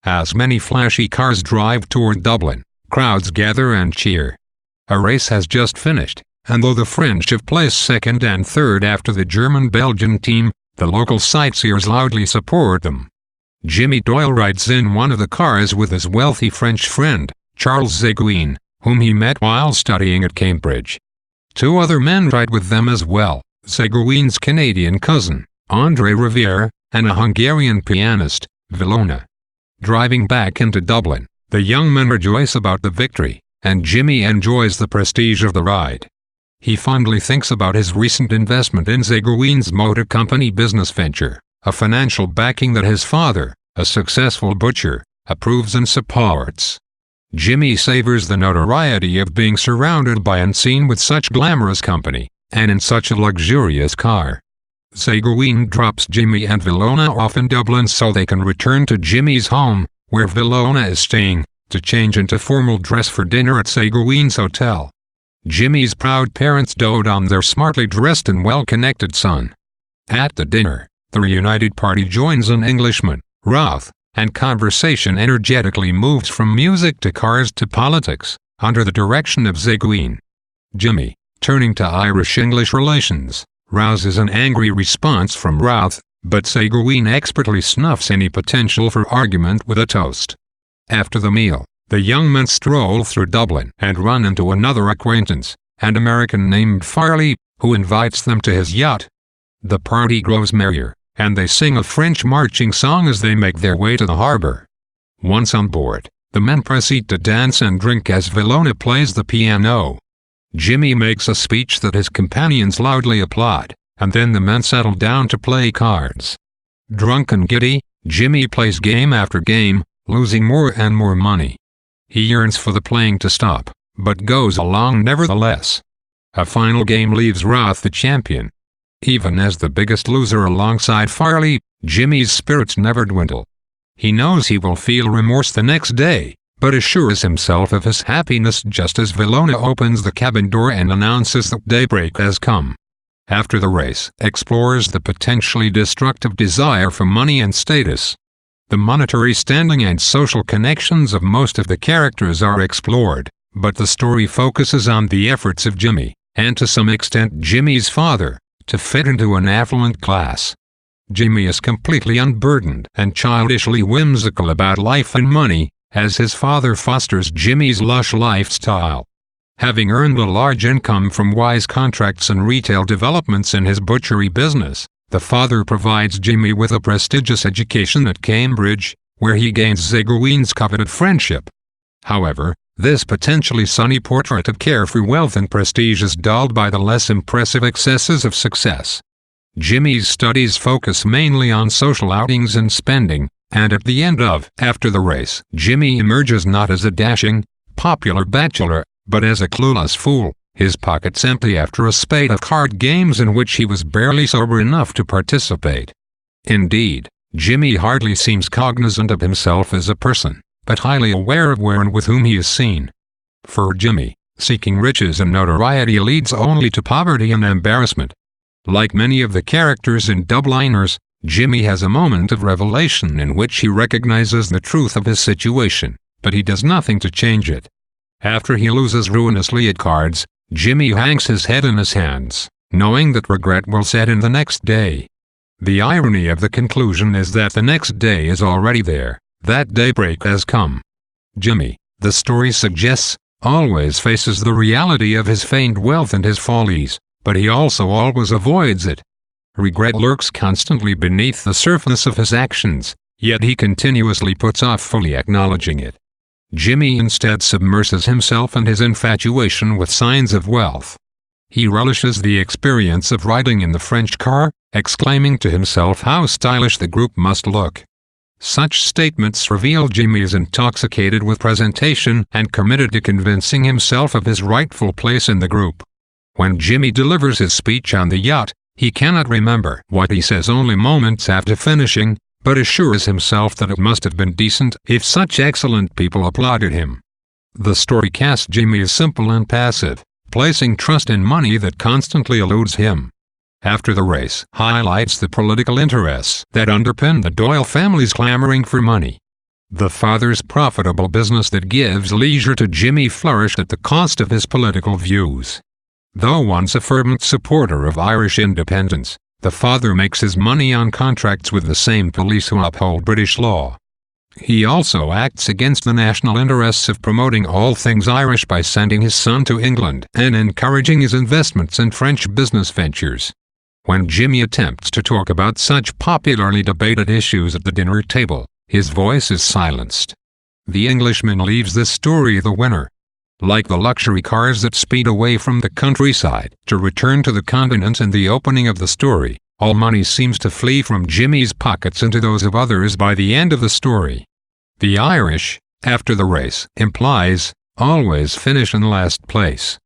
As many flashy cars drive toward Dublin, crowds gather and cheer. A race has just finished, and though the French have placed second and third after the German-Belgian team, the local sightseers loudly support them. Jimmy Doyle rides in one of the cars with his wealthy French friend, Charles Seguin, whom he met while studying at Cambridge. Two other men ride with them as well, Seguin's Canadian cousin, André Riviere, and a Hungarian pianist, Vilona. Driving back into Dublin, the young men rejoice about the victory, and Jimmy enjoys the prestige of the ride. He fondly thinks about his recent investment in Seguin's motor company business venture, a financial backing that his father, a successful butcher, approves and supports. Jimmy savors the notoriety of being surrounded by and seen with such glamorous company, and in such a luxurious car. Seguin drops Jimmy and Vilona off in Dublin so they can return to Jimmy's home, where Vilona is staying, to change into formal dress for dinner at Seguin's hotel. Jimmy's proud parents dote on their smartly dressed and well-connected son. At the dinner, the reunited party joins an Englishman, Routh, and conversation energetically moves from music to cars to politics, under the direction of Seguin. Jimmy, turning to Irish-English relations, rouses an angry response from Routh, but Seguin expertly snuffs any potential for argument with a toast. After the meal, the young men stroll through Dublin and run into another acquaintance, an American named Farley, who invites them to his yacht. The party grows merrier, and they sing a French marching song as they make their way to the harbor. Once on board, the men proceed to dance and drink as Vilona plays the piano. Jimmy makes a speech that his companions loudly applaud, and then the men settle down to play cards. Drunk and giddy, Jimmy plays game after game, losing more and more money. He yearns for the playing to stop, but goes along nevertheless. A final game leaves Routh the champion. Even as the biggest loser alongside Farley, Jimmy's spirits never dwindle. He knows he will feel remorse the next day, but assures himself of his happiness just as Vilona opens the cabin door and announces that daybreak has come. After the race, explores the potentially destructive desire for money and status. The monetary standing and social connections of most of the characters are explored, but the story focuses on the efforts of Jimmy, and to some extent Jimmy's father, to fit into an affluent class. Jimmy is completely unburdened and childishly whimsical about life and money, as his father fosters Jimmy's lush lifestyle. Having earned a large income from wise contracts and retail developments in his butchery business, the father provides Jimmy with a prestigious education at Cambridge, where he gains Seguin's coveted friendship. However, this potentially sunny portrait of carefree wealth and prestige is dulled by the less impressive excesses of success. Jimmy's studies focus mainly on social outings and spending, and at the end of After the Race, Jimmy emerges not as a dashing, popular bachelor, but as a clueless fool, his pockets empty after a spate of card games in which he was barely sober enough to participate. Indeed, Jimmy hardly seems cognizant of himself as a person, but highly aware of where and with whom he is seen. For Jimmy, seeking riches and notoriety leads only to poverty and embarrassment. Like many of the characters in Dubliners, Jimmy has a moment of revelation in which he recognizes the truth of his situation, but he does nothing to change it. After he loses ruinously at cards, Jimmy hangs his head in his hands, knowing that regret will set in the next day. The irony of the conclusion is that the next day is already there, that daybreak has come. Jimmy, the story suggests, always faces the reality of his feigned wealth and his follies, but he also always avoids it. Regret lurks constantly beneath the surface of his actions, yet he continuously puts off fully acknowledging it. Jimmy instead submerses himself and his infatuation with signs of wealth. He relishes the experience of riding in the French car, exclaiming to himself how stylish the group must look. Such statements reveal Jimmy is intoxicated with presentation and committed to convincing himself of his rightful place in the group. When Jimmy delivers his speech on the yacht, he cannot remember what he says only moments after finishing, but assures himself that it must have been decent if such excellent people applauded him. The story casts Jimmy as simple and passive, placing trust in money that constantly eludes him. After the Race highlights the political interests that underpin the Doyle family's clamoring for money. The father's profitable business that gives leisure to Jimmy flourished at the cost of his political views. Though once a fervent supporter of Irish independence, the father makes his money on contracts with the same police who uphold British law. He also acts against the national interests of promoting all things Irish by sending his son to England and encouraging his investments in French business ventures. When Jimmy attempts to talk about such popularly debated issues at the dinner table, his voice is silenced. The Englishman leaves this story the winner. Like the luxury cars that speed away from the countryside to return to the continent in the opening of the story, all money seems to flee from Jimmy's pockets into those of others by the end of the story. The Irish, after the race, implies, always finish in last place.